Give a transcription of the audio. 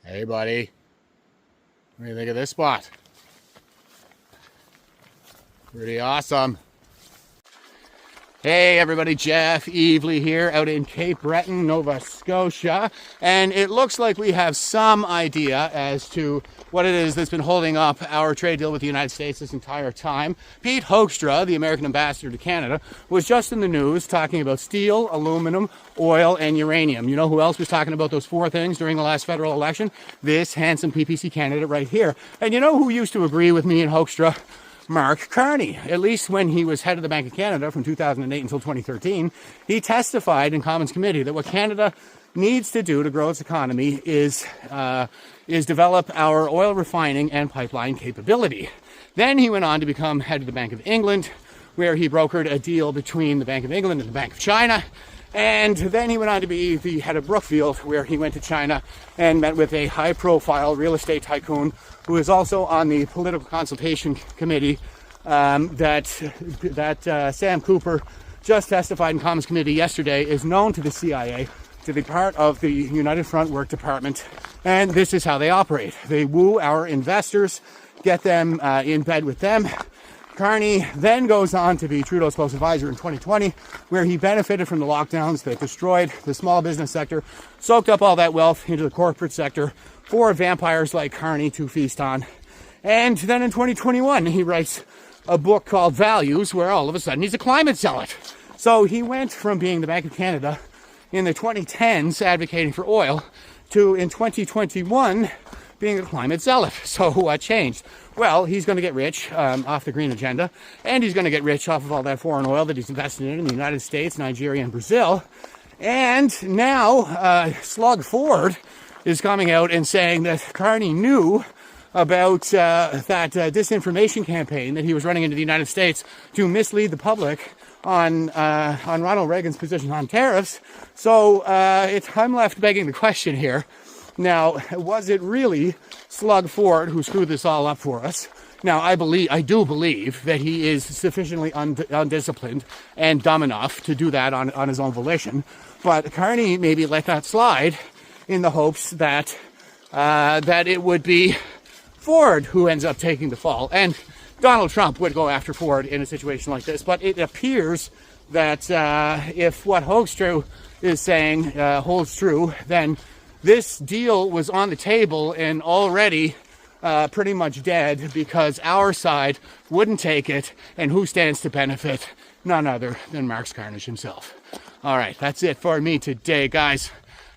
Hey, buddy. What do you think of this spot? Pretty awesome. Hey everybody, Jeff Evely here out in Cape Breton, Nova Scotia, and it looks like we have some idea as to what it is that's been holding up our trade deal with the United States this entire time. Pete Hoekstra, the American ambassador to Canada, was just in the news talking about steel, aluminum, oil, and uranium. You know who else was talking about those four things during the last federal election? This handsome PPC candidate right here. And you know who used to agree with me and Hoekstra? Mark Carney. At least when he was head of the Bank of Canada from 2008 until 2013, he testified in Commons Committee that what Canada needs to do to grow its economy is develop our oil refining and pipeline capability. Then he went on to become head of the Bank of England, where he brokered a deal between the Bank of England and the Bank of China. And then he went on to be the head of Brookfield, where he went to China and met with a high-profile real estate tycoon who is also on the political consultation committee that Sam Cooper just testified in Commons Committee yesterday is known to the CIA to be part of the United Front Work Department. And this is how they operate. They woo our investors, get them in bed with them. Carney then goes on to be Trudeau's close advisor in 2020, where he benefited from the lockdowns that destroyed the small business sector, soaked up all that wealth into the corporate sector for vampires like Carney to feast on. And then in 2021, he writes a book called Values, where all of a sudden he's a climate zealot. So he went from being the Bank of Canada in the 2010s advocating for oil to in 2021 being a climate zealot. So what changed? Well, he's going to get rich off the green agenda, and he's going to get rich off of all that foreign oil that he's invested in the United States, Nigeria, and Brazil. And now Slug Ford is coming out and saying that Carney knew about that disinformation campaign that he was running into the United States to mislead the public on Ronald Reagan's position on tariffs. So I'm left begging the question here. Now, was it really Slug Ford who screwed this all up for us? Now, I do believe that he is sufficiently undisciplined and dumb enough to do that on his own volition. But Carney maybe let that slide in the hopes that it would be Ford who ends up taking the fall. And Donald Trump would go after Ford in a situation like this. But it appears that if what Hoekstra is saying holds true, then this deal was on the table and already pretty much dead because our side wouldn't take it. And who stands to benefit? None other than Mark Carney himself. All right, that's it for me today, guys.